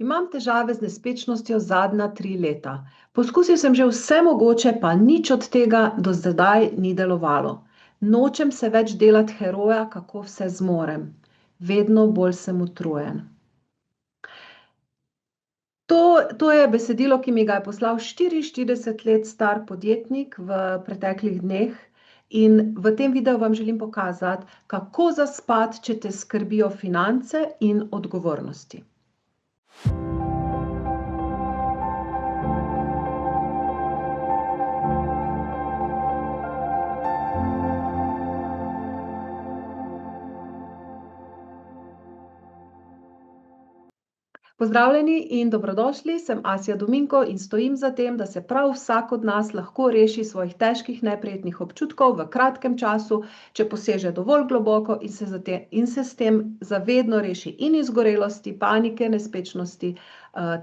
Imam težave z nespečnostjo zadnja 3 leta. Poskusil sem že vse mogoče, pa nič od tega do zdaj ni delovalo. Nočem se več delati heroja, kako vse zmorem. Vedno bolj sem utrujen. To je besedilo, ki mi ga je poslal 44 let star podjetnik v preteklih dneh. In v tem videu vam želim pokazati, kako zaspati, če te skrbijo finance in odgovornosti. Pozdravljeni in dobrodošli, sem Asja Dominko in stojim za tem, da se prav vsak od nas lahko reši svojih težkih neprijetnih občutkov v kratkem času, če poseže dovolj globoko in se s tem zavedno reši in izgorelosti, panike, nespečnosti,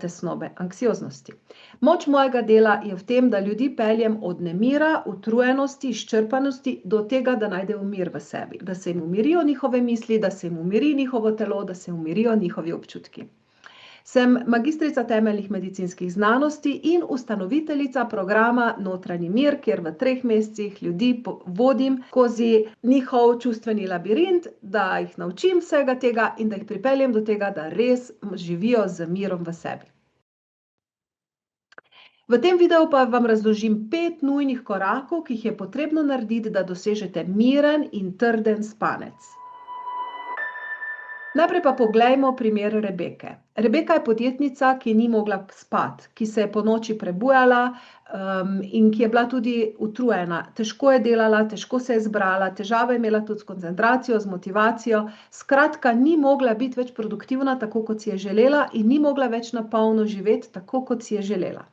tesnobe, anksioznosti. Moč mojega dela je v tem, da ljudi peljem od nemira, utrujenosti, izčrpanosti do tega, da najdejo mir v sebi, da se jim umirijo njihove misli, da se jim umiri njihovo telo, da se umirijo njihovi občutki. Sem magistrica temeljnih medicinskih znanosti in ustanoviteljica programa Notranji mir, kjer v 3 mesecih ljudi vodim skozi njihov čustveni labirint, da jih naučim vsega tega in da jih pripeljem do tega, da res živijo z mirom v sebi. V tem videu pa vam razložim 5 nujnih korakov, ki jih je potrebno narediti, da dosežete miren in trden spanec. Najprej pa poglejmo primer Rebeke. Rebeka je podjetnica, ki ni mogla spati, ki se je ponoči prebujala, in ki je bila tudi utrujena. Težko je delala, težko se je zbrala, težave je imela tudi s koncentracijo, z motivacijo. Skratka, ni mogla biti več produktivna, tako kot si je želela, in ni mogla več na polno živeti, tako kot si je želela.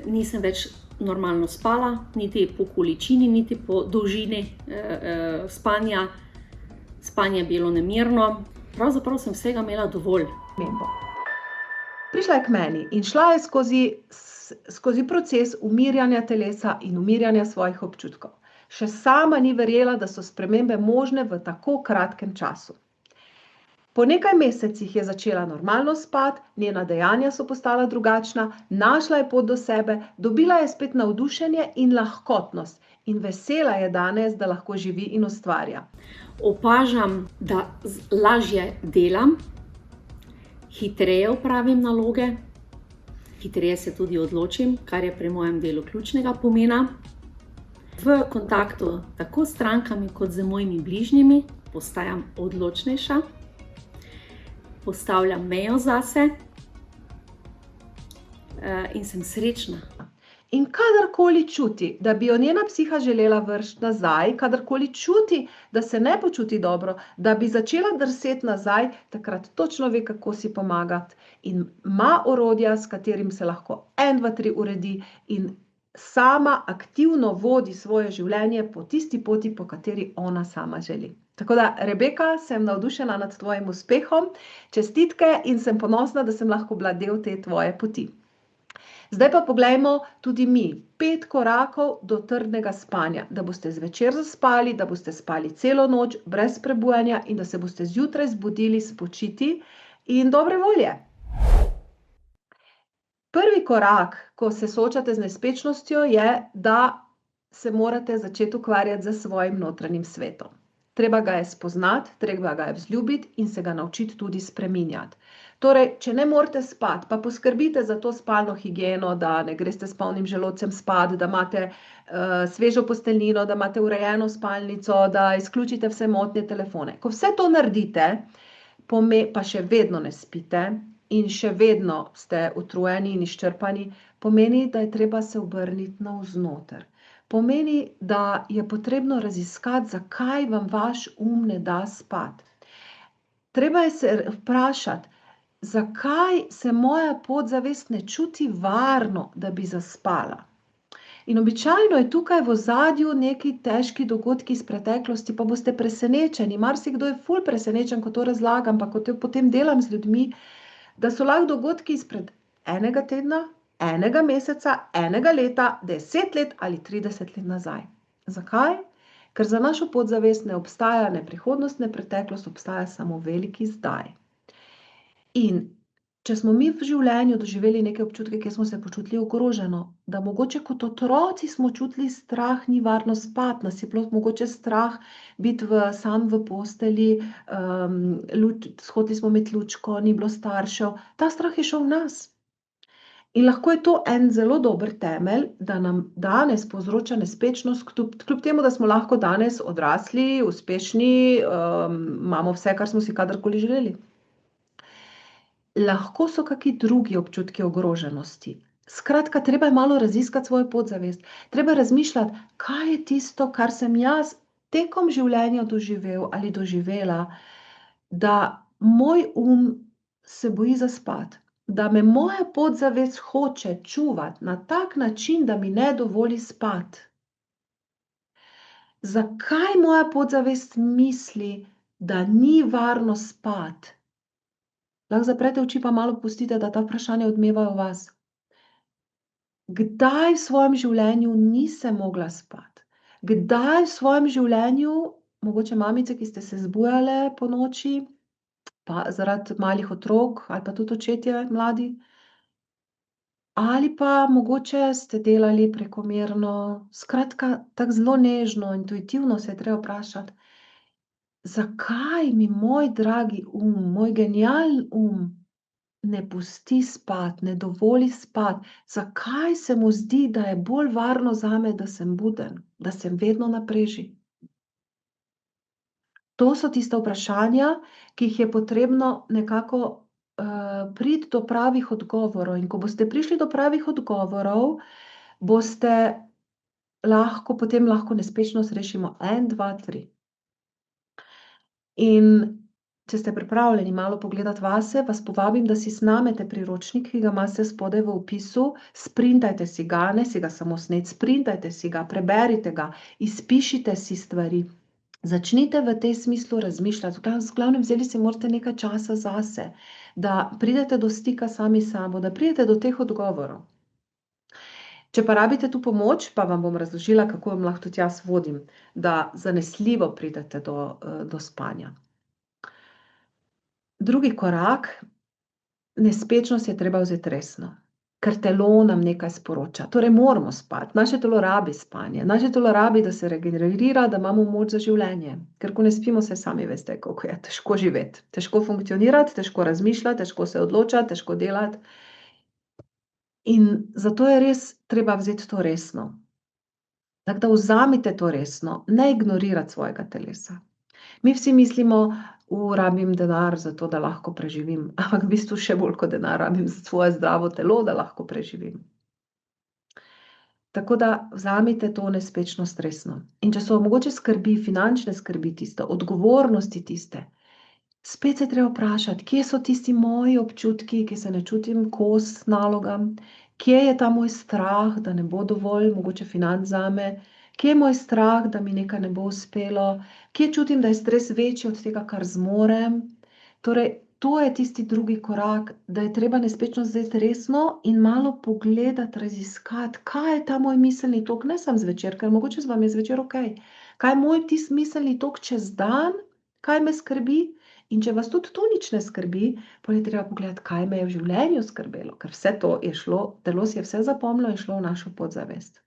Nisem več normalno spala, niti po količini, niti po dolžini spanja. Spanje je bilo nemirno, pravzaprav sem vsega imela dovolj. Prišla je k meni in šla je skozi proces umirjanja telesa in umirjanja svojih občutkov. Še sama ni verjela, da so spremembe možne v tako kratkem času. Po nekaj mesecih je začela normalno spati, njena dejanja so postala drugačna, našla je pot do sebe, dobila je spet navdušenje in lahkotnost in vesela je danes, da lahko živi in ustvarja. Opažam, da lažje delam, hitreje opravim naloge, hitreje se tudi odločim, kar je pri mojem delu ključnega pomena. V kontaktu tako s strankami kot z mojimi bližnjimi postajam odločnejša, postavljam mejo zase, in sem srečna. In kadarkoli čuti, da bi jo njena psiha želela vreči nazaj, kadarkoli čuti, da se ne počuti dobro, da bi začela drseti nazaj, takrat točno ve, kako si pomagati in ima orodja, s katerim se lahko 1, 2, 3 uredi in sama aktivno vodi svoje življenje po tisti poti, po kateri ona sama želi. Tako da, Rebeka, sem navdušena nad tvojim uspehom, čestitke in sem ponosna, da sem lahko bila del te tvoje poti. Zdaj pa poglejmo tudi mi 5 korakov do trdnega spanja, da boste zvečer zaspali, da boste spali celo noč brez prebujanja in da se boste zjutraj zbudili spočiti in dobre volje. Prvi korak, ko se soočate z nespečnostjo, je, da se morate začeti ukvarjati s svojim notranjim svetom. Treba ga je spoznati, treba ga je vzljubiti in se ga naučiti tudi spreminjati. Torej, če ne morete spati, pa poskrbite za to spalno higieno, da ne greste s polnim želodcem spat, da imate svežo posteljnino, da imate urejeno spalnico, da izključite vse motnje telefone. Ko vse to naredite, pa še vedno ne spite in še vedno ste utrujeni in izčrpani, pomeni, da je treba se obrniti navznoter. Pomeni, da je potrebno raziskati, zakaj vam vaš ne da spati. Treba je se vprašati, zakaj se moja podzavest ne čuti varno, da bi zaspala. In običajno je tukaj v ozadju neki težki dogodki iz preteklosti, pa boste presenečeni. Marsikdo je ful presenečen, ko to razlagam, pa ko potem delam z ljudmi, da so lahko dogodki izpred 1 tedna, 1 meseca, 1 leta, 10 let ali 30 let nazaj. Zakaj? Ker za našo podzavest ne obstaja ne prihodnost, ne preteklost, obstaja samo veliki zdaj. In če smo mi v življenju doživeli neke občutke, kjer smo se počutili ogroženo, da mogoče kot otroci smo čutili strah, ni varno spati, nas je bilo mogoče strah biti sam v postelji, hoteli smo imeti lučko, ni bilo staršev, ta strah je šel v nas. In lahko je to en zelo dober temelj, da nam danes povzroča nespečnost, kljub temu, da smo lahko danes odrasli, uspešni, imamo vse, kar smo si kadarkoli želeli. Lahko so kakšni drugi občutki ogroženosti. Skratka, treba je malo raziskati svojo podzavest. Treba razmišljati, kaj je tisto, kar sem jaz tekom življenja doživel ali doživela, da moj se boji zaspati, da me moja podzavest hoče čuvati na tak način, da mi ne dovoli spati. Zakaj moja podzavest misli, da ni varno spati? Lahko zaprete oči pa malo pustite, da ta vprašanja odmevajo v vas. Kdaj v svojem življenju nisem mogla spati? Kdaj v svojem življenju, mogoče mamice, ki ste se zbujale ponoči, pa zaradi malih otrok, ali pa tudi očetje mladi, ali pa mogoče ste delali prekomerno, skratka, tako zelo nežno, intuitivno se je treba vprašati, zakaj mi moj dragi moj genialni ne pusti spati, ne dovoli spati? Zakaj se mu zdi, da je bolj varno zame, da sem buden, da sem vedno na preži? To so tista vprašanja, ki jih je potrebno nekako priti do pravih odgovorov. In ko boste prišli do pravih odgovorov, boste potem lahko nespečnost rešimo 1, 2, 3. In če ste pripravljeni malo pogledati vase, vas povabim, da si snamete priročnik, ki ga imate spodaj v opisu, sprintajte si ga, ne si ga samo sneti, sprintajte si ga, preberite ga, izpišite si stvari. Začnite v tej smislu razmišljati. V glavnem, vzeli si morate nekaj časa zase, da pridete do stika sami s sabo, da pridete do teh odgovorov. Če pa rabite tu pomoč, pa vam bom razložila, kako vam lahko tudi jaz vodim, da zanesljivo pridete do spanja. Drugi korak, nespečnost je treba vzeti resno, ker telo nam nekaj sporoča. Torej moramo spati, naše telo rabi spanje, naše telo rabi, da se regenerira, da imamo moč za življenje. Ker ko ne spimo, se sami veste, kako je težko živeti, težko funkcionirati, težko razmišljati, težko se odločati, težko delati. In zato je res treba vzeti to resno. Tako da vzamite to resno, ne ignorirati svojega telesa. Mi vsi mislimo, rabim denar za to, da lahko preživim, ampak v bistvu še bolj kot denar rabim za svoje zdravo telo, da lahko preživim. Tako da vzamite to nespečnost resno. In če so mogoče skrbi, finančne skrbi tiste, odgovornosti tiste, spet se treba vprašati, kje so tisti moji občutki, ki se ne čutim kos nalogam, kje je ta moj strah, da ne bo dovolj mogoče financ zame, kje je moj strah, da mi nekaj ne bo uspelo, kje čutim, da je stres večji od tega, kar zmorem. Torej, to je tisti drugi korak, da je treba nespečnost vzeti resno in malo pogledati, raziskati, kaj je ta moj miselni tok, ne samo zvečer, ker mogoče vam je zvečer okej. Kaj je moj tisti miselni tok čez dan, kaj me skrbi? In če vas tudi to nič ne skrbi, potem je treba pogledati, kaj me je v življenju skrbelo, ker vse to je šlo, telo si je vse zapomnilo in šlo v našo podzavest.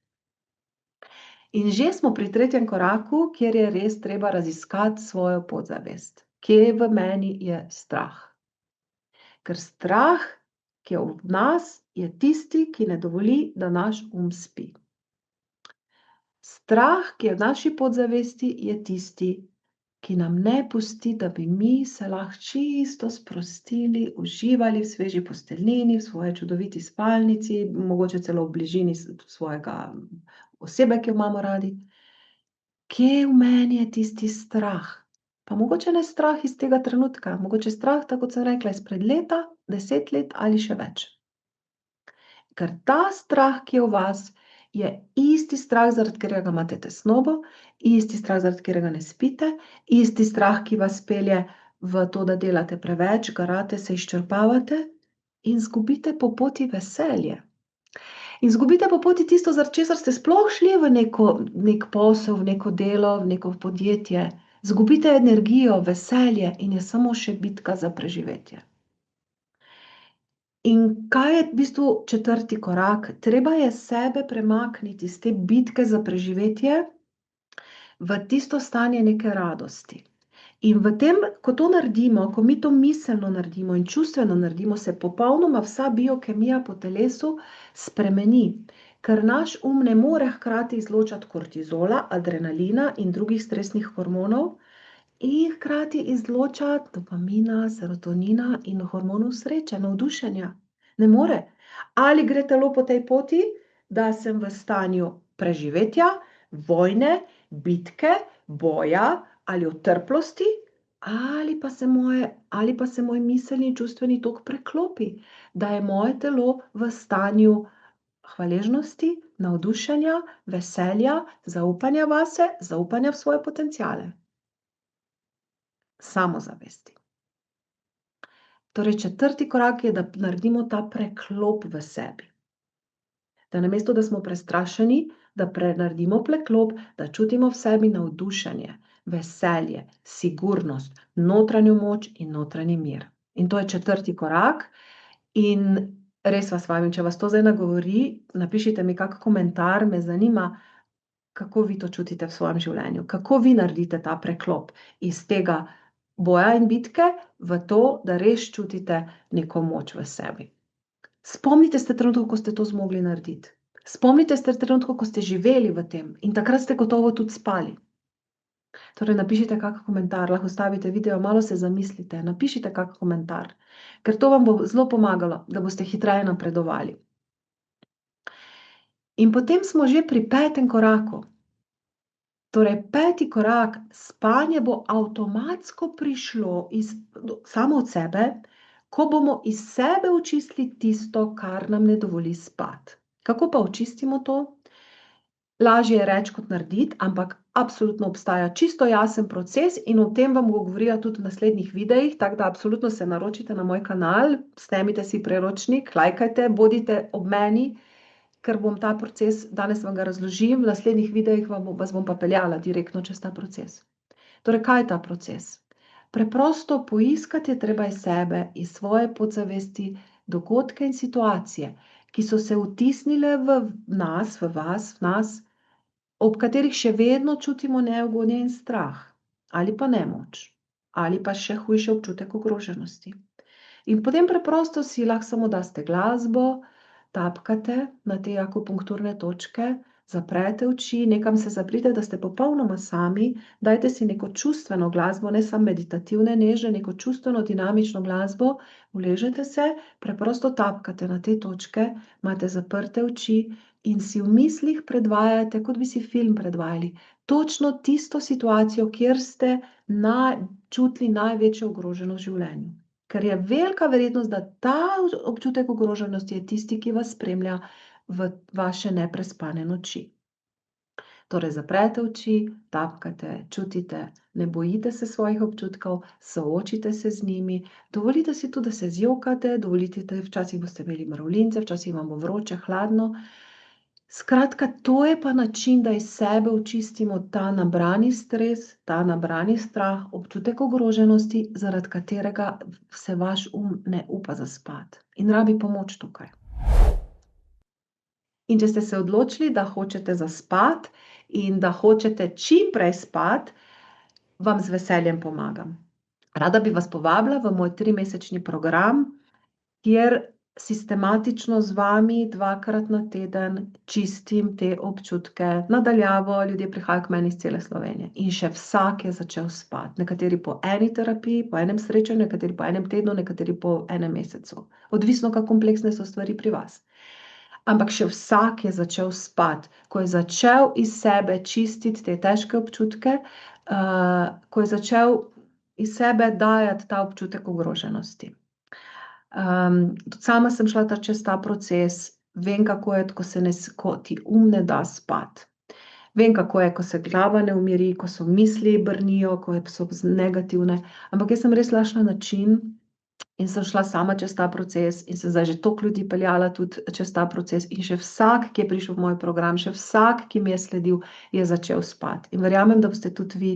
In že smo pri tretjem koraku, kjer je res treba raziskati svojo podzavest. Kje v meni je strah? Ker strah, ki je v nas, je tisti, ki ne dovoli, da naš spi. Strah, ki je v naši podzavesti, je tisti, ki nam ne pusti, da bi mi se lahko čisto sprostili, uživali v sveži posteljnini, v svoji čudoviti spalnici, mogoče celo v bližini svojega osebe, ki jo imamo radi. Kje v meni je tisti strah? Pa mogoče ne strah iz tega trenutka, mogoče strah, tako kot sem rekla, izpred leta, 10 let ali še več. Ker ta strah, ki je v vas, je isti strah, zaradi katerega imate tesnobo, isti strah, zaradi katerega ne spite, isti strah, ki vas pelje v to, da delate preveč, garate, se izčrpavate in izgubite po poti veselje. In izgubite po poti tisto, zaradi česar ste sploh šli v nek posel, v neko delo, v neko podjetje. Izgubite energijo, veselje in je samo še bitka za preživetje. In kaj je v bistvu četrti korak? Treba je sebe premakniti iz te bitke za preživetje v tisto stanje neke radosti. In v tem, ko to naredimo, ko mi to miselno naredimo in čustveno naredimo, se popolnoma vsa biokemija po telesu spremeni, ker naš ne more hkrati izločati kortizola, adrenalina in drugih stresnih hormonov in hkrati izločati dopamina, serotonina in hormonov sreče, navdušenja. Ne more. Ali gre telo po tej poti, da sem v stanju preživetja, vojne, bitke, boja ali otrplosti, ali pa se moj miselni in čustveni tok preklopi, da je moje telo v stanju hvaležnosti, navdušenja, veselja, zaupanja vase, zaupanja v svoje potenciale. Samozavesti. Torej, četrti korak je, da naredimo ta preklop v sebi. Da namesto, da smo prestrašeni, da naredimo preklop, da čutimo v sebi navdušenje, veselje, sigurnost, notranjo moč in notranji mir. In to je četrti korak. In res vas vabim, če vas to zdaj nagovori, napišite mi kak komentar, me zanima, kako vi to čutite v svojem življenju, kako vi naredite ta preklop iz tega boja in bitke v to, da res čutite neko moč v sebi. Spomnite se trenutkov, ko ste to zmogli narediti. Spomnite se trenutkov, ko ste živeli v tem in takrat ste gotovo tudi spali. Torej, napišite kak komentar, lahko stavite video, malo se zamislite, napišite kak komentar, ker to vam bo zelo pomagalo, da boste hitreje napredovali. In potem smo že pri petem koraku. Torej, peti korak, spanje bo avtomatsko prišlo samo od sebe, ko bomo iz sebe očistili tisto, kar nam ne dovoli spati. Kako pa očistimo to? Lažje je reči kot narediti, ampak absolutno obstaja čisto jasen proces in o tem vam bo govorila tudi v naslednjih videih, tako da absolutno se naročite na moj kanal, snemite si priročnik, lajkajte, bodite ob meni, ker bom ta proces, danes vam ga razložim, v naslednjih videih vas bom pa peljala direktno čez ta proces. Torej, kaj je ta proces? Preprosto poiskati je treba iz sebe, iz svoje podzavesti, dogodke in situacije, ki so se vtisnile v nas, v vas, v nas, ob katerih še vedno čutimo neugodje in strah, ali pa nemoč, ali pa še hujši občutek ogroženosti. In potem preprosto si lahko samo daste glasbo, tapkate na te akupunkturne točke, zaprete oči, nekam se zaprite, da ste popolnoma sami, dajte si neko čustveno glasbo, ne samo meditativne, nežne, neko čustveno, dinamično glasbo, uležete se, preprosto tapkate na te točke, imate zaprte oči in si v mislih predvajate, kot bi si film predvajali, točno tisto situacijo, kjer ste čutili največjo ogroženost v življenju. Ker je velika verjetnost, da ta občutek ogroženosti je tisti, ki vas spremlja v vaše neprespane noči. Torej, zaprete oči, tapkate, čutite, ne bojite se svojih občutkov, soočite se z njimi, dovolite si tudi, da se zjokate, dovolite, včasih boste imeli mravljince, včasih vam bo vroče, hladno. Skratka, to je pa način, da iz sebe očistimo ta nabrani stres, ta nabrani strah, občutek ogroženosti, zaradi katerega se vaš ne upa zaspati in rabi pomoč tukaj. In če ste se odločili, da hočete zaspati in da hočete čim prej spati, vam z veseljem pomagam. Rada bi vas povabila v moj 3-mesečni program, kjer sistematično z vami 2-krat na teden čistim te občutke. Na daljavo ljudje prihajajo k meni iz cele Slovenije in še vsak je začel spati. Nekateri po eni terapiji, po enem srečanju, nekateri po enem tednu, nekateri po enem mesecu. Odvisno, kako kompleksne so stvari pri vas. Ampak še vsak je začel spati, ko je začel iz sebe čistiti te težke občutke, ko je začel iz sebe dajati ta občutek ogroženosti. Tudi sama sem šla čez ta proces, vem, kako je, ko ti ne da spati. Vem, kako je, ko se glava ne umiri, ko so misli brnijo, ko so negativne, ampak jaz sem res našla način in sem šla sama čez ta proces in sem zdaj že toliko ljudi peljala tudi čez ta proces in še vsak, ki je prišel v moj program, še vsak, ki mi je sledil, je začel spati. In verjamem, da boste tudi vi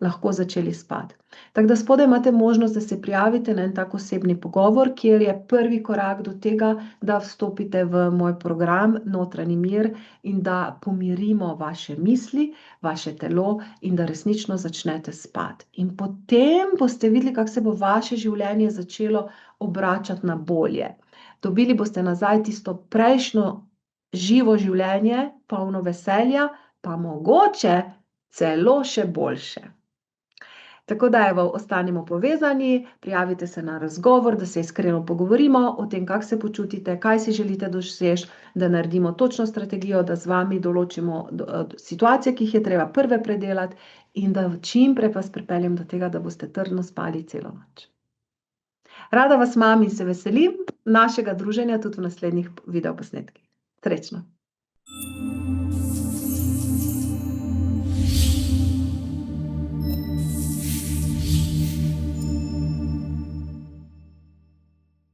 lahko začeli spati. Tako da spodaj imate možnost, da se prijavite na en tak osebni pogovor, kjer je prvi korak do tega, da vstopite v moj program Notranji mir in da pomirimo vaše misli, vaše telo in da resnično začnete spati. In potem boste videli, kako se bo vaše življenje začelo obračati na bolje. Dobili boste nazaj tisto prejšnjo živo življenje, polno veselja, pa mogoče celo še boljše. Tako da evo, ostanimo povezani, prijavite se na razgovor, da se iskreno pogovorimo o tem, kako se počutite, kaj si želite doseči, da naredimo točno strategijo, da z vami določimo situacije, ki jih je treba prve predelati in da čim prej vas pripeljem do tega, da boste trdno spali celo noč. Rada vas imam in se veselim našega druženja tudi v naslednjih videoposnetkih. Srečno!